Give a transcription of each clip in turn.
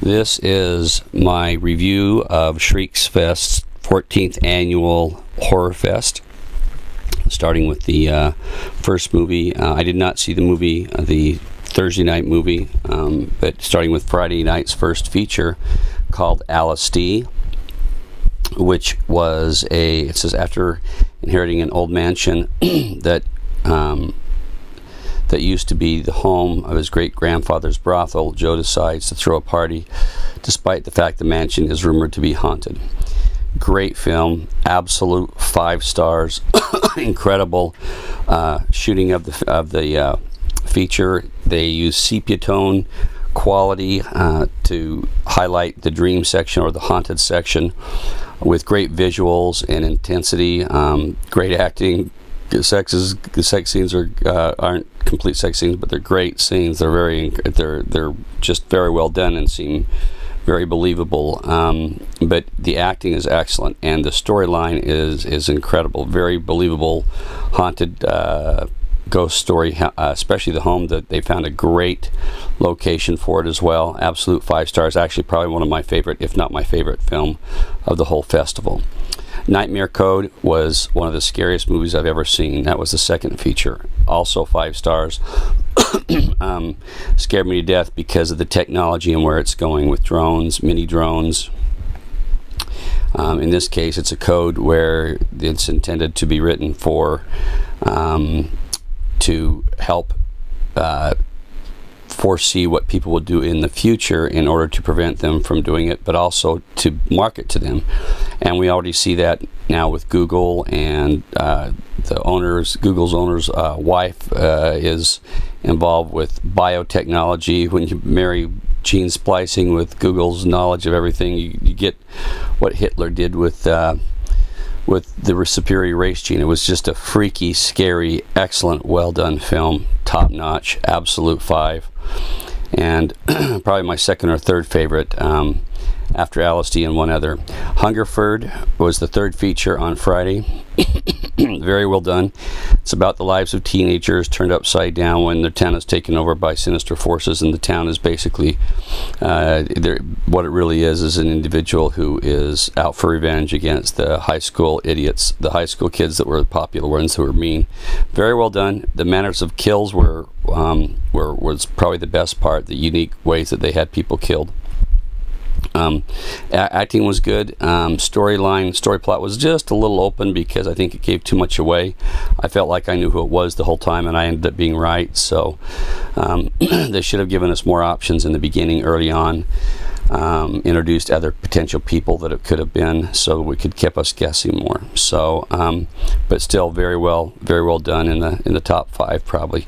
This is my review of Shriekfest's 14th annual Horror Fest, starting with the first movie. I did not see the movie, the Thursday night movie, but starting with Friday night's first feature called Alice D, which was it says after inheriting an old mansion that used to be the home of his great-grandfather's brothel, Joe decides to throw a party despite the fact the mansion is rumored to be haunted. Great film, absolute 5 stars. Incredible shooting of the feature. They use sepia tone quality to highlight the dream section or the haunted section with great visuals and intensity. Great acting. The sex scenes aren't complete sex scenes, but they're great scenes. They're just very well done and seem very believable. But the acting is excellent, and the storyline is incredible. Very believable, haunted ghost story, especially the home that they found a great location for it as well. Absolute 5 stars. Actually, probably one of my favorite, if not my favorite, film of the whole festival. Nightmare Code was one of the scariest movies I've ever seen. That was the second feature. Also 5 stars. Scared me to death because of the technology and where it's going with drones, mini drones. In this case, it's a code where it's intended to be written for to help foresee what people will do in the future in order to prevent them from doing it, but also to market to them. And we already see that now with Google, and Google's owner's wife is involved with biotechnology. When you marry gene splicing with Google's knowledge of everything, you get what Hitler did with the superior race gene. It was just a freaky, scary, excellent, well done film, top notch, absolute 5, and probably my second or third favorite after Alice D and one other. Hungerford was the third feature on Friday. Very well done. It's about the lives of teenagers turned upside down when their town is taken over by sinister forces, and the town is basically what it really is an individual who is out for revenge against the high school idiots, the high school kids that were the popular ones who were mean. Very well done. The manners of kills was probably the best part, the unique ways that they had people killed. Acting was good. Story plot was just a little open because I think it gave too much away. I felt like I knew who it was the whole time, and I ended up being right. So they should have given us more options in the beginning, early on. Introduced other potential people that it could have been, so we could keep us guessing more. So, but still very well done in the top 5 probably.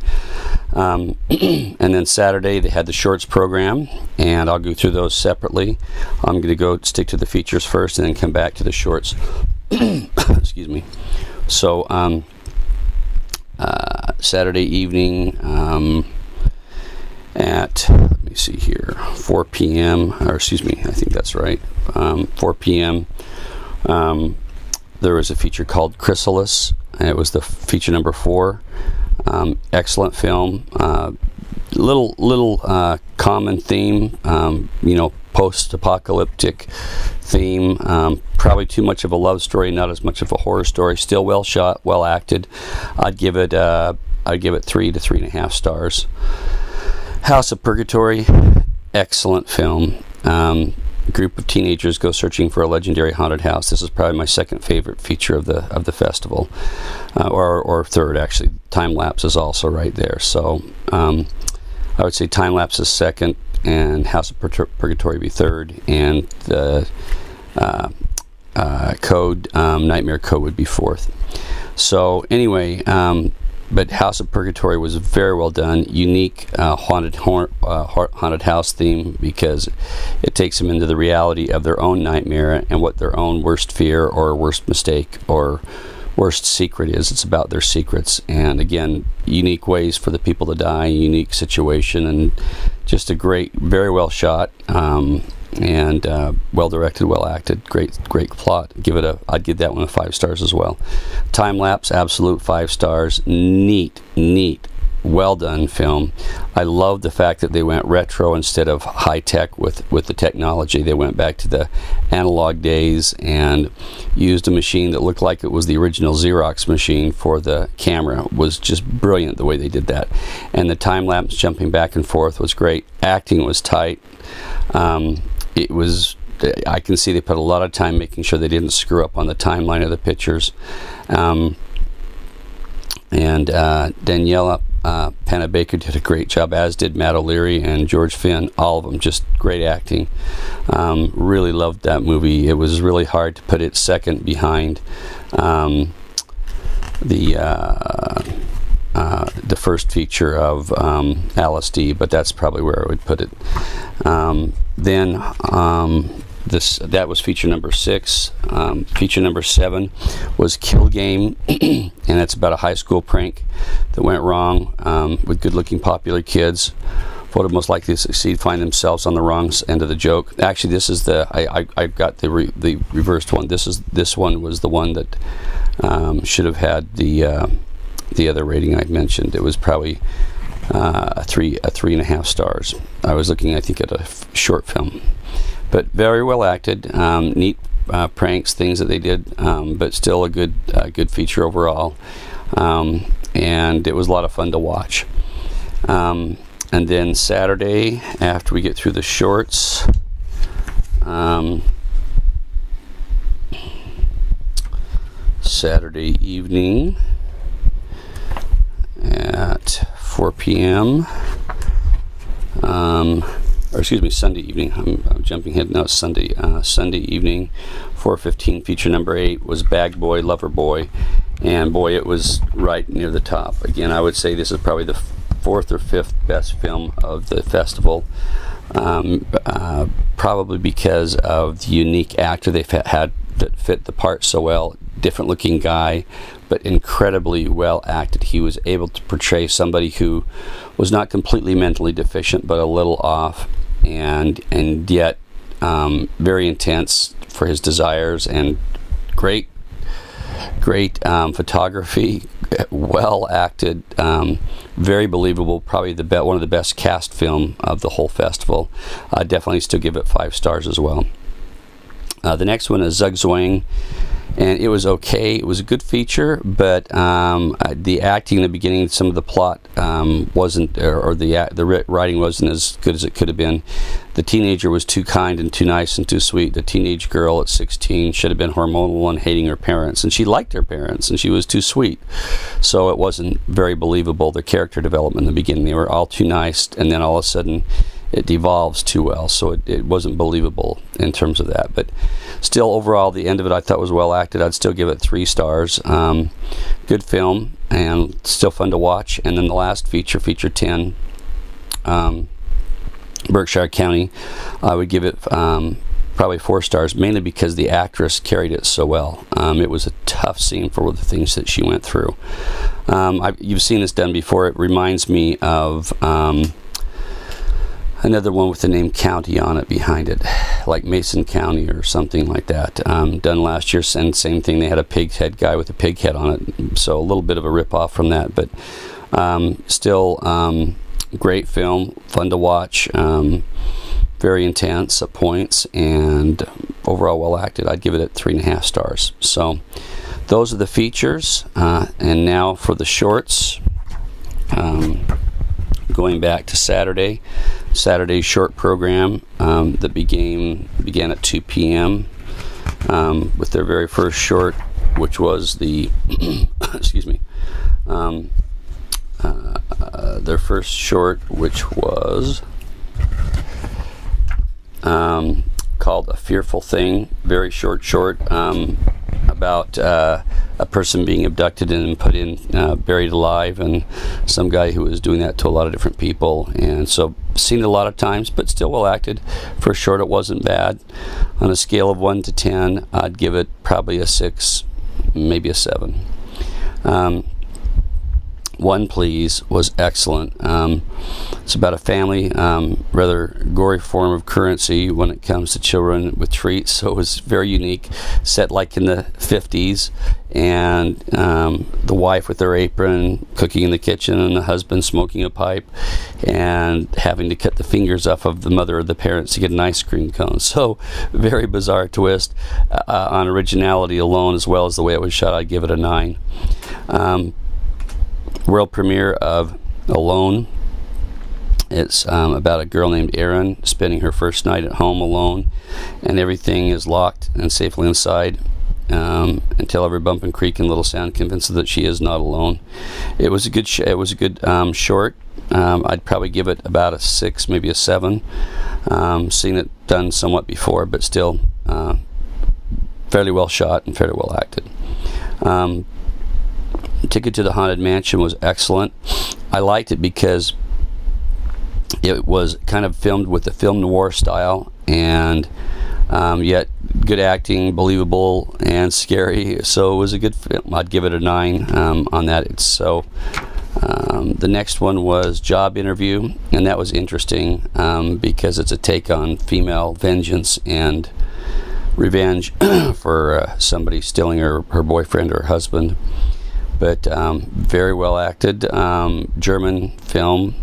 And then Saturday they had the shorts program, and I'll go through those separately. I'm going to go stick to the features first, and then come back to the shorts. Excuse me. So Saturday evening. At, let me see here, 4 p.m., or excuse me, I think that's right, 4 p.m., there was a feature called Chrysalis, and it was the feature number 4. Excellent film. Little common theme, post-apocalyptic theme. Probably too much of a love story, not as much of a horror story. Still well shot, well acted. I'd give it 3 to 3.5 stars. House of Purgatory, excellent film. Group of teenagers go searching for a legendary haunted house. This is probably my second favorite feature of the festival, or third actually. Time lapse is also right there. So I would say time lapse is second, and House of Purgatory be third, and the Nightmare Code would be fourth. So anyway. But House of Purgatory was very well done. Unique haunted house theme, because it takes them into the reality of their own nightmare and what their own worst fear or worst mistake or worst secret is. It's about their secrets, and again, unique ways for the people to die, unique situation, and just a great, very well shot, and well directed, well acted, great plot. I'd give that one 5 stars as well. Time lapse, absolute 5 stars. Neat well done film. I love the fact that they went retro instead of high tech with the technology. They went back to the analog days and used a machine that looked like it was the original Xerox machine for the camera. It was just brilliant the way they did that. And the time lapse jumping back and forth was great. Acting was tight. It was, I can see they put a lot of time making sure they didn't screw up on the timeline of the pictures. And Daniela Panna Baker did a great job, as did Matt O'Leary and George Finn. All of them just great acting. Really loved that movie. It was really hard to put it second behind the first feature of Alice D, but that's probably where I would put it. That was feature number 6. Feature number 7 was Kill Game, and it's about a high school prank that went wrong with good-looking popular kids. Voted most likely to succeed find themselves on the wrong end of the joke. Actually, this is I got the reversed one. This one was the one that should have had the other rating I mentioned. It was probably a 3.5 stars. I was looking, I think, at a short film. But very well acted, neat pranks, things that they did, but still a good feature overall. And it was a lot of fun to watch. And then Saturday, after we get through the shorts, Saturday evening at 4 p.m. Or excuse me, Sunday evening. I'm jumping ahead now. It's Sunday. Sunday evening, 4:15. Feature number 8 was Bag Boy, Lover Boy, and boy, it was right near the top. Again, I would say this is probably the 4th or 5th best film of the festival. Probably because of the unique actor they've had that fit the part so well. Different looking guy, but incredibly well acted. He was able to portray somebody who was not completely mentally deficient, but a little off, and yet very intense for his desires, and great photography, well acted, very believable. Probably one of the best cast film of the whole festival. I definitely still give it 5 stars as well. The next one is Zug Zwang, and it was okay. It was a good feature, but the acting in the beginning, some of the plot wasn't, or the writing wasn't as good as it could have been. The teenager was too kind and too nice and too sweet. The teenage girl at 16 should have been hormonal and hating her parents, and she liked her parents, and she was too sweet. So it wasn't very believable, the character development in the beginning. They were all too nice, and then all of a sudden it devolves too well, so it wasn't believable in terms of that. But still, overall, the end of it I thought was well acted. I'd still give it 3 stars. Good film, and still fun to watch. And then the last feature, feature 10, Berkshire County, I would give it probably 4 stars, mainly because the actress carried it so well. It was a tough scene for the things that she went through. You've seen this done before. It reminds me of another one with the name County on it behind it, like Mason County or something like that, done last year. And same thing, they had a pig head guy with a pig head on it, so a little bit of a rip-off from that, but still great film, fun to watch, very intense at points, and overall well acted. I'd give it at 3.5 stars. So those are the features, and now for the shorts. Going back to Saturday's short program that began at 2 p.m. With their very first short, which was the excuse me, their first short, which was called A Fearful Thing. Very short about a person being abducted and put in, buried alive, and some guy who was doing that to a lot of different people. And so seen it a lot of times, but still well acted. For a short, it wasn't bad. On a scale of 1 to 10, I'd give it probably a 6, maybe a 7. One Please was excellent. It's about a family, rather gory form of currency when it comes to children with treats, so it was very unique, set like in the 50s, and the wife with her apron cooking in the kitchen and the husband smoking a pipe and having to cut the fingers off of the mother or the parents to get an ice cream cone. So very bizarre twist on originality alone, as well as the way it was shot. I'd give it a 9. World premiere of Alone. It's about a girl named Erin spending her first night at home alone, and everything is locked and safely inside until every bump and creak and little sound convinces that she is not alone. It was a good short. I'd probably give it about a 6, maybe a 7. Seen it done somewhat before, but still fairly well shot and fairly well acted. Ticket to the Haunted Mansion was excellent. I liked it because it was kind of filmed with the film noir style, and yet good acting, believable, and scary. So it was a good film. I'd give it a 9 on that. The next one was Job Interview, and that was interesting because it's a take on female vengeance and revenge for somebody stealing her boyfriend or husband. But very well acted. German film.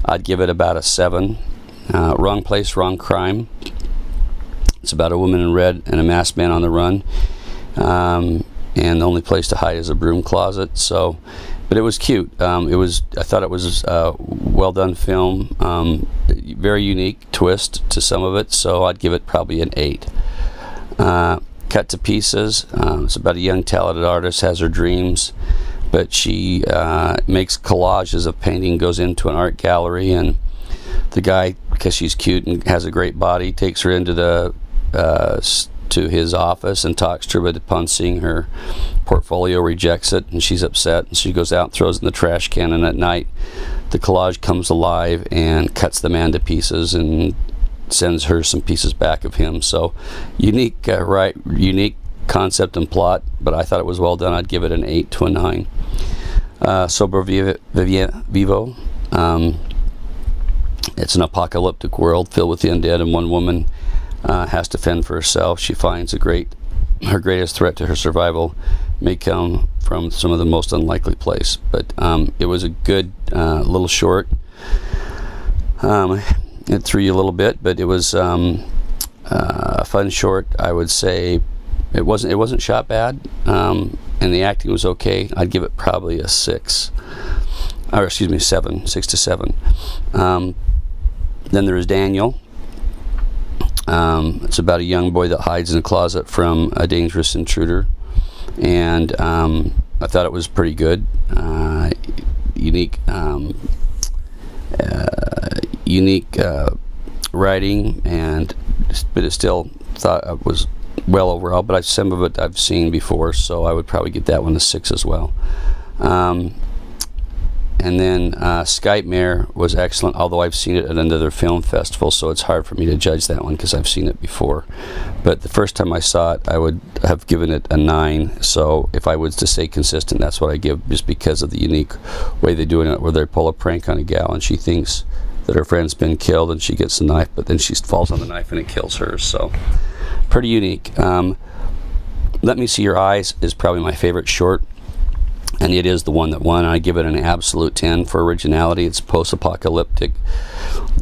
I'd give it about a 7. Wrong Place, Wrong Crime. It's about a woman in red and a masked man on the run, and the only place to hide is a broom closet. But it was cute. I thought it was a well done film. Very unique twist to some of it. So I'd give it probably an 8. Cut to Pieces. It's about a young talented artist, has her dreams, but she makes collages of painting, goes into an art gallery, and the guy, because she's cute and has a great body, takes her into to his office and talks to her, but upon seeing her portfolio, rejects it, and she's upset, and she goes out and throws it in the trash can, and at night the collage comes alive and cuts the man to pieces and sends her some pieces back of him. So unique concept and plot, but I thought it was well done. I'd give it an 8 to a 9. Vivo. It's an apocalyptic world filled with the undead, and one woman has to fend for herself. She finds her greatest threat to her survival may come from some of the most unlikely place. But it was a good little short. It threw you a little bit, but it was a fun short. I would say it wasn't shot bad, and the acting was okay. I'd give it probably a 6, or excuse me, 7, 6 to 7. Then there is Daniel. It's about a young boy that hides in a closet from a dangerous intruder, and I thought it was pretty good, unique writing, but it still thought it was well overall. But some of it I've seen before, so I would probably give that one a 6 as well. And then Skypemare was excellent, although I've seen it at another film festival, so it's hard for me to judge that one because I've seen it before. But the first time I saw it, I would have given it a 9. So if I was to stay consistent, that's what I give, just because of the unique way they're doing it, where they pull a prank on a gal and she thinks that her friend's been killed and she gets the knife, but then she falls on the knife and it kills her. So pretty unique. Let Me See Your Eyes is probably my favorite short, and it is the one that won. I give it an absolute 10 for originality. It's post-apocalyptic,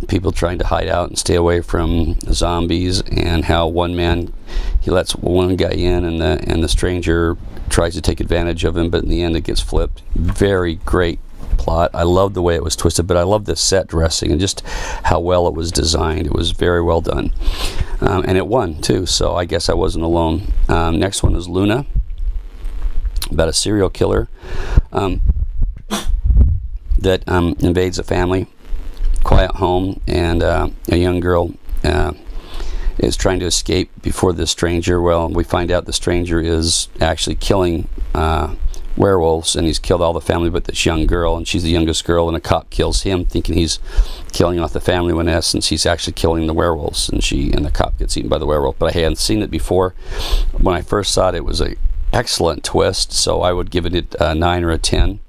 people trying to hide out and stay away from zombies, and how one man, he lets one guy in, and the stranger tries to take advantage of him, but in the end it gets flipped. Very great plot. I love the way it was twisted, but I love the set dressing and just how well it was designed. It was very well done, and it won too, so I guess I wasn't alone. Next one is Luna, about a serial killer that invades a family, quiet home, and a young girl is trying to escape before the stranger. Well, we find out the stranger is actually killing werewolves, and he's killed all the family but this young girl, and she's the youngest girl, and a cop kills him thinking he's killing off the family, when in essence he's actually killing the werewolves, and the cop gets eaten by the werewolf. But I hadn't seen it before. When I first saw it, it was a excellent twist, so I would give it a 9 or a 10.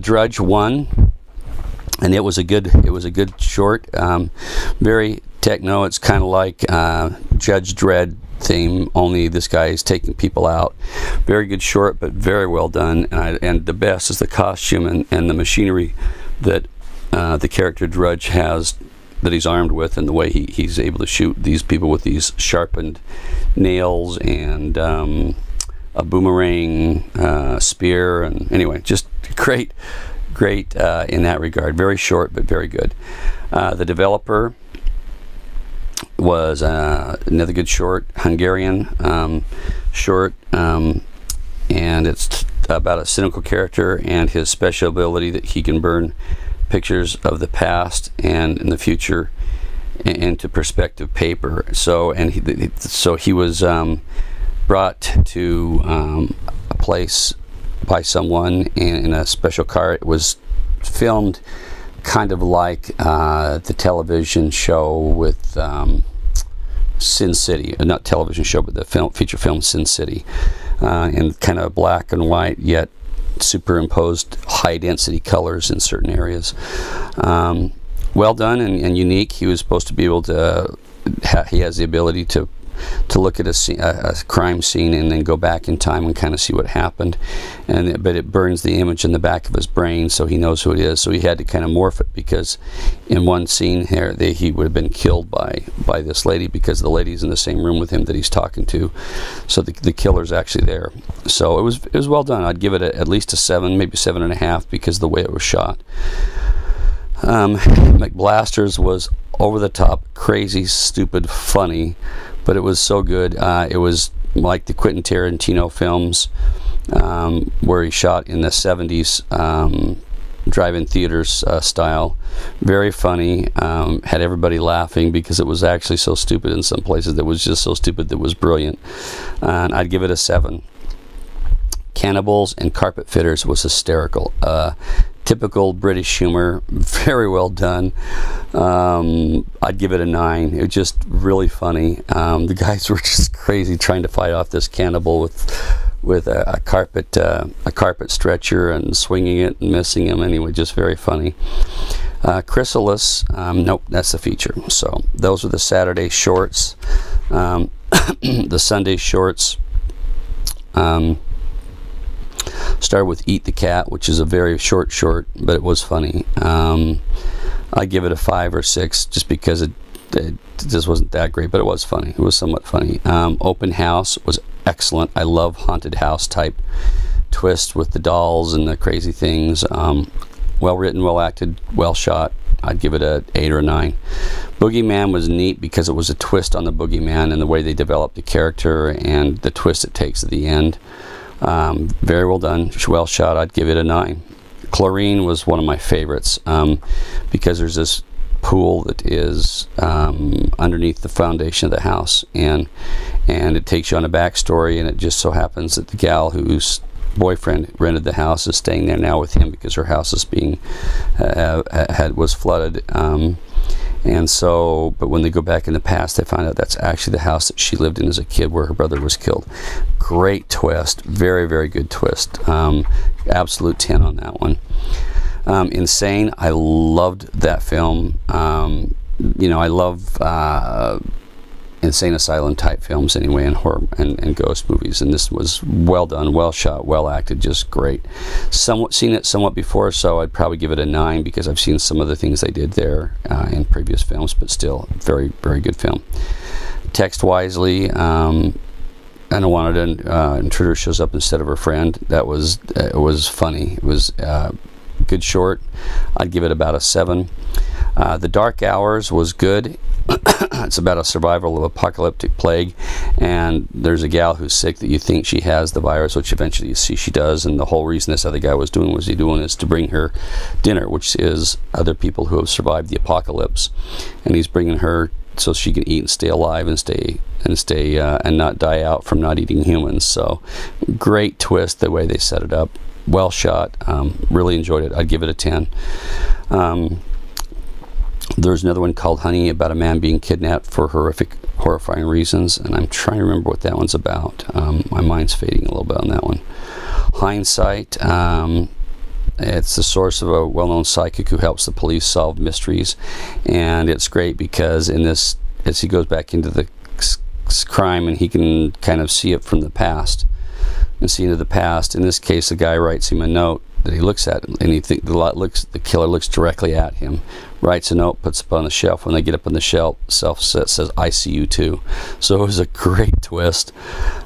Drudge won, and it was a good short. Very techno. It's kind of like Judge Dredd theme, only this guy is taking people out. Very good short, but very well done. And the best is the costume and the machinery that the character Drudge has, that he's armed with, and the way he's able to shoot these people with these sharpened nails and a boomerang spear. And anyway, just great in that regard. Very short, but very good. The developer was another good short, Hungarian short, and it's about a cynical character and his special ability that he can burn pictures of the past and in the future into perspective paper. So he was brought to a place by someone in a special car. It was filmed kind of like the television show with Sin City, not television show, but the feature film Sin City, in kind of black and white, yet superimposed high density colors in certain areas. Well done and unique. He was supposed to be able to, he has the ability to look at a crime scene and then go back in time and kind of see what happened, but it burns the image in the back of his brain, so he knows who it is. So he had to kind of morph it, because in one scene here he would have been killed by this lady, because the lady's in the same room with him that he's talking to. So the killer's actually there. So it was well done. I'd give it at least a 7, maybe 7.5, because of the way it was shot. McBlasters was over the top, crazy, stupid, funny, but it was so good. It was like the Quentin Tarantino films, where he shot in the 70s, drive-in theaters style. Very funny, had everybody laughing because it was actually so stupid in some places. That was just so stupid that was brilliant. And I'd give it a 7. Cannibals and Carpet Fitters was hysterical. Typical British humor, very well done. I'd give it a 9. It was just really funny. The guys were just crazy trying to fight off this cannibal with a carpet stretcher and swinging it and missing him. Anyway, just very funny. Chrysalis, nope, that's the feature. So those are the Saturday shorts. The Sunday shorts. Started with Eat the Cat, which is a very short, but it was funny. I give it a 5 or 6, just because it just wasn't that great, but it was funny. It was somewhat funny. Open House was excellent. I love haunted house type twists with the dolls and the crazy things. Well written, well acted, well shot. I'd give it a 8 or a 9. Boogeyman was neat because it was a twist on the Boogeyman and the way they developed the character and the twist it takes at the end. Very well done, well shot. I'd give it a 9. Chlorine was one of my favorites, because there's this pool that is underneath the foundation of the house, and it takes you on a backstory, and it just so happens that the gal whose boyfriend rented the house is staying there now with him because her house is being was flooded. And so, but when they go back in the past, they find out that's actually the house that she lived in as a kid, where her brother was killed. Great twist, very, very good twist. Absolute 10 on that one. Insane, I loved that film. I love insane asylum type films anyway, and horror and ghost movies, and this was well done, well shot, well acted, just great. Seen it somewhat before, so I'd probably give it a 9, because I've seen some of the things they did there in previous films, but still very, very good film. Text Wisely, Unwanted Intruder shows up instead of her friend. That was it was funny. It was good short. I'd give it about a 7. The Dark Hours was good. It's about a survival of apocalyptic plague, and there's a gal who's sick that you think she has the virus, which eventually you see she does, and the whole reason this other guy was doing is to bring her dinner, which is other people who have survived the apocalypse, and he's bringing her so she can eat and stay alive and not die out from not eating humans. So great twist the way they set it up, well shot. Really enjoyed it. I'd give it a 10. There's another one called Honey, about a man being kidnapped for horrifying reasons, and I'm trying to remember what that one's about. My mind's fading a little bit on that one. Hindsight, It's the source of a well-known psychic who helps the police solve mysteries, and it's great because in this, as he goes back into the crime, and he can kind of see it from the past and see into the past. In this case, the guy writes him a note that he looks at, and the killer looks directly at him, writes a note, puts it up on the shelf. When they get up on the shelf, says, "I see you too." So it was a great twist.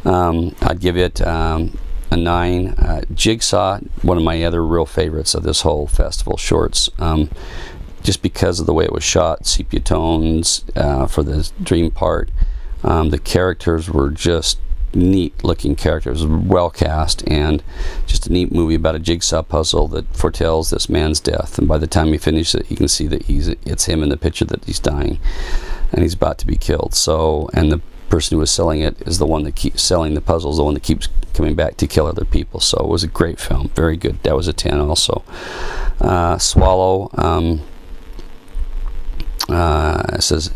I'd give it a 9. Jigsaw, one of my other real favorites of this whole festival shorts, just because of the way it was shot, sepia tones for the dream part. The characters were just neat looking characters, well cast, and just a neat movie about a jigsaw puzzle that foretells this man's death. And by the time you finish it, you can see that it's him in the picture that he's dying and he's about to be killed. So, and the person who was selling it is the one that keeps selling the puzzles, the one that keeps coming back to kill other people. So it was a great film, very good. That was a 10 also. Swallow, it says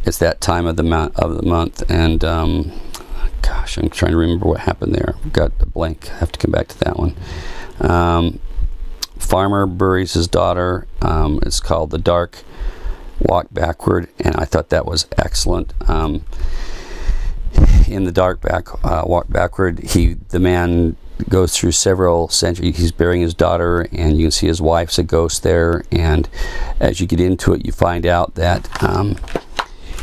it's that time of the month, and gosh, I'm trying to remember what happened there. I've got a blank. I have to come back to that one. Farmer buries his daughter. It's called The Dark Walk Backward, and I thought that was excellent. In The Dark Walk Backward, the man goes through several centuries. He's burying his daughter, and you can see his wife's a ghost there. And as you get into it, you find out that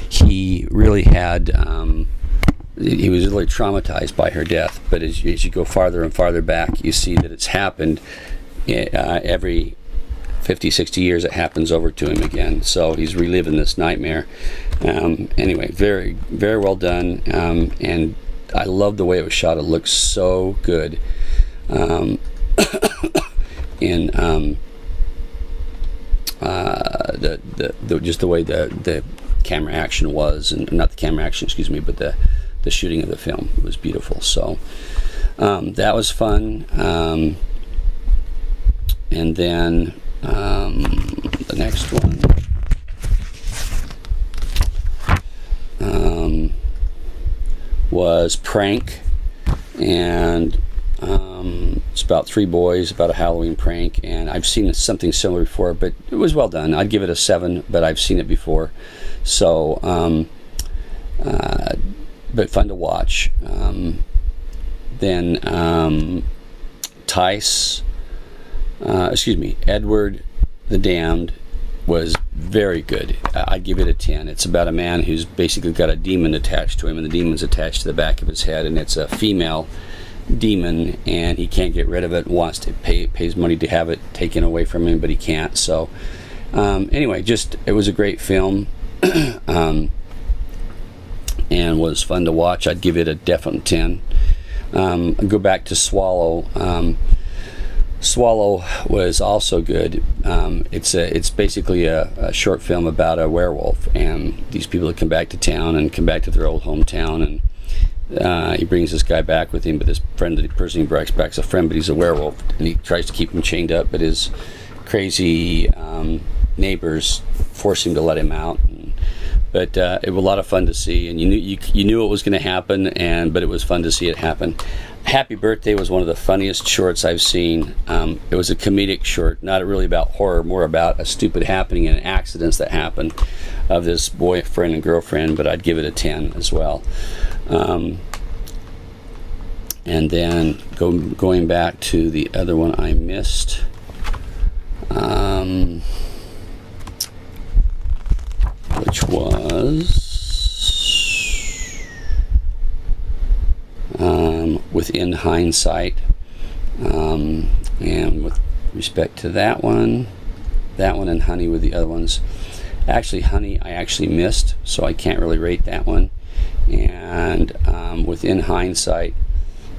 he really had. He was really traumatized by her death, but as you go farther and farther back, you see that it's happened every 50, 60 years. It happens over to him again, so he's reliving this nightmare. Anyway, very, very well done, and I love the way it was shot. It looks so good in just the way the camera action was, and not the camera action, excuse me, but the shooting of the film was beautiful. So that was fun. And then the next one was Prank, and it's about 3 boys, about a Halloween prank, and I've seen something similar before, but it was well done. I'd give it a 7, but I've seen it before. So but fun to watch. Then Edward the Damned was very good. I'd give it a 10. It's about a man who's basically got a demon attached to him, and the demon's attached to the back of his head, and it's a female demon, and he can't get rid of it, wants to pays money to have it taken away from him, but he can't. So anyway, it was a great film. And was fun to watch. I'd give it a definite 10. Go back to Swallow. Swallow was also good. It's basically a short film about a werewolf, and these people that come back to town and come back to their old hometown, and he brings this guy back with him, but this person he brings back is a friend, but he's a werewolf, and he tries to keep him chained up, but his crazy neighbors force him to let him out. But it was a lot of fun to see, and you knew it was going to happen, but it was fun to see it happen. Happy Birthday was one of the funniest shorts I've seen. It was a comedic short, not really about horror, more about a stupid happening and accidents that happen of this boyfriend and girlfriend, but I'd give it a 10 as well. And then going back to the other one I missed, which was Within Hindsight, and with respect to that one and Honey were the other ones. Actually, Honey I actually missed, so I can't really rate that one. And Within Hindsight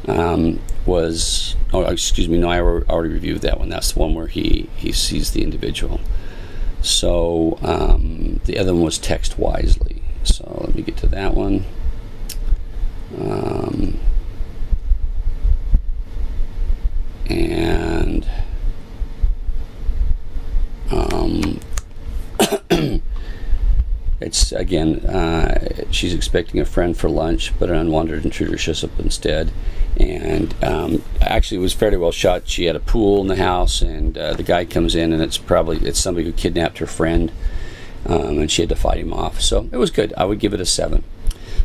was, I already reviewed that one. That's the one where he sees the individual. So the other one was Text Wisely. So let me get to that one. And it's again, she's expecting a friend for lunch, but an unwanted intruder shows up instead. And actually, it was fairly well shot. She had a pool in the house, and the guy comes in, and it's somebody who kidnapped her friend, and she had to fight him off. So it was good. I would give it a 7.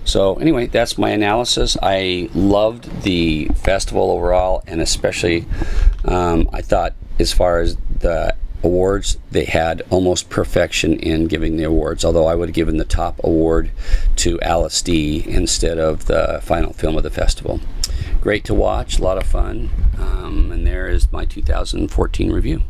So anyway, that's my analysis. I loved the festival overall, and especially I thought as far as the awards, they had almost perfection in giving the awards, although I would have given the top award to Alice D instead of the final film of the festival. Great to watch, a lot of fun, and there is my 2014 review.